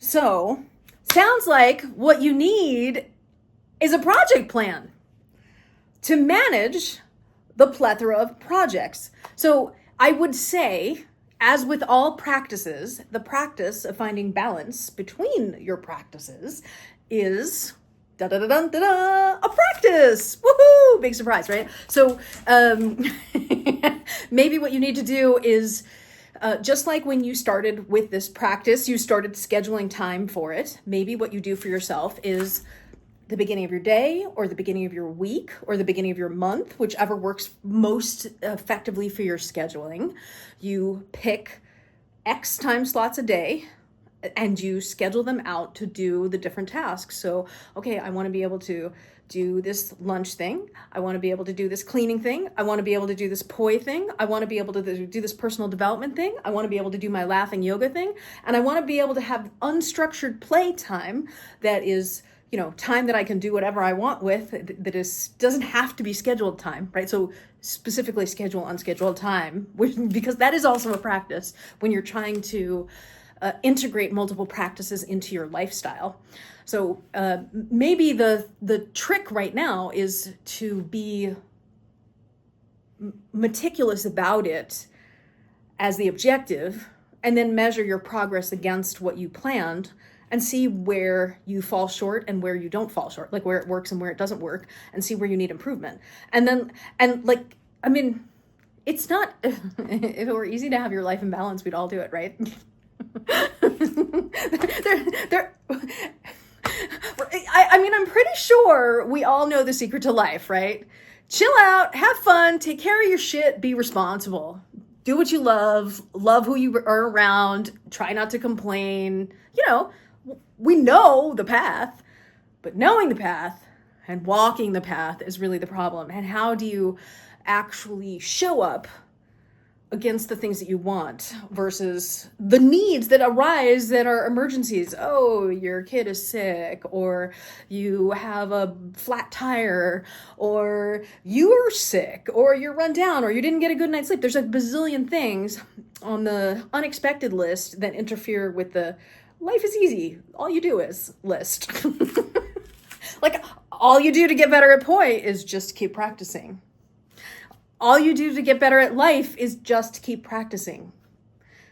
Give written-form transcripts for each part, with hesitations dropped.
So, sounds like what you need is a project plan to manage the plethora of projects. So I would say, as with all practices, the practice of finding balance between your practices is a practice. Woohoo! Big surprise, right? So maybe what you need to do is just like when you started with this practice, you started scheduling time for it. Maybe what you do for yourself is the beginning of your day or the beginning of your week or the beginning of your month, whichever works most effectively for your scheduling. You pick X time slots a day and you schedule them out to do the different tasks. So, okay, I want to be able to do this lunch thing. I want to be able to do this cleaning thing. I want to be able to do this poi thing. I want to be able to do this personal development thing. I want to be able to do my laughing yoga thing. And I want to be able to have unstructured play time that is, time that I can do whatever I want with, that doesn't have to be scheduled time, right? So specifically schedule unscheduled time, because that is also a practice when you're trying to integrate multiple practices into your lifestyle. So maybe the trick right now is to be meticulous about it as the objective, and then measure your progress against what you planned and see where you fall short and where you don't fall short, like where it works and where it doesn't work, and see where you need improvement. It's not, if it were easy to have your life in balance, we'd all do it, right? I'm pretty sure we all know the secret to life, right? Chill out, have fun, take care of your shit, be responsible. Do what you love who you are around, try not to complain. We know the path, but knowing the path and walking the path is really the problem. And how do you actually show up against the things that you want versus the needs that arise that are emergencies? Oh, your kid is sick, or you have a flat tire, or you're sick, or you're run down, or you didn't get a good night's sleep. There's a bazillion things on the unexpected list that interfere with the life is easy, all you do is list. Like, all you do to get better at poi is just keep practicing. All you do to get better at life is just keep practicing.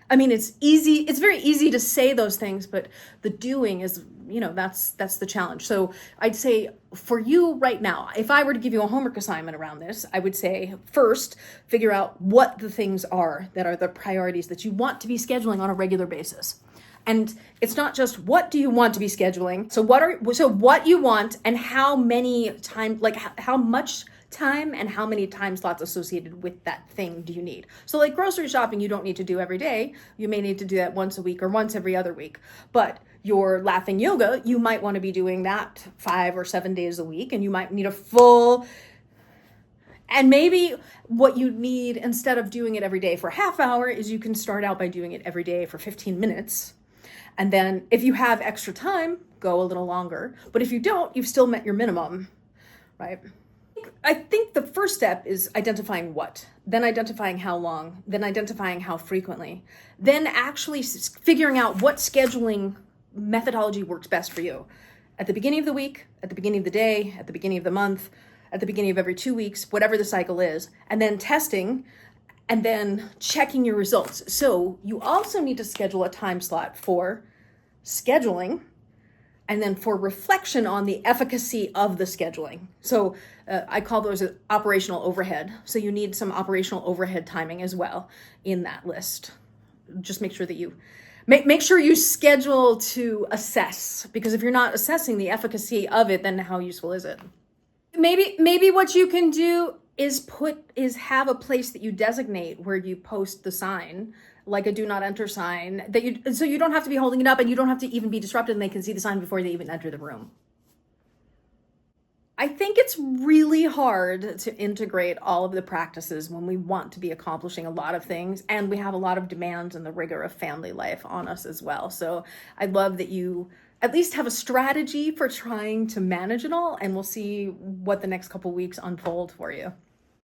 It's easy. It's very easy to say those things, but the doing is, that's the challenge. So I'd say for you right now, if I were to give you a homework assignment around this, I would say first, figure out what the things are that are the priorities that you want to be scheduling on a regular basis. And it's not just what do you want to be scheduling. So what you want and how many time, like how much time and how many time slots associated with that thing do you need? So like grocery shopping, you don't need to do every day. You may need to do that once a week or once every other week. But your laughing yoga, you might want to be doing that 5 or 7 days a week, and you might need a full. And maybe what you need, instead of doing it every day for a half hour, is you can start out by doing it every day for 15 minutes. And then if you have extra time, go a little longer. But if you don't, you've still met your minimum, right? I think the first step is identifying what, then identifying how long, then identifying how frequently, then actually figuring out what scheduling methodology works best for you. At the beginning of the week, at the beginning of the day, at the beginning of the month, at the beginning of every 2 weeks, whatever the cycle is, and then testing and then checking your results. So you also need to schedule a time slot for scheduling and then for reflection on the efficacy of the scheduling. So I call those operational overhead. So you need some operational overhead timing as well in that list. Just make sure that you make sure you schedule to assess, because if you're not assessing the efficacy of it, then how useful is it? Maybe what you can do is have a place that you designate where you post the sign, like a do not enter sign, so you don't have to be holding it up and you don't have to even be disrupted, and they can see the sign before they even enter the room. I think it's really hard to integrate all of the practices when we want to be accomplishing a lot of things, and we have a lot of demands and the rigor of family life on us as well. So I love that you at least have a strategy for trying to manage it all, and we'll see what the next couple weeks unfold for you.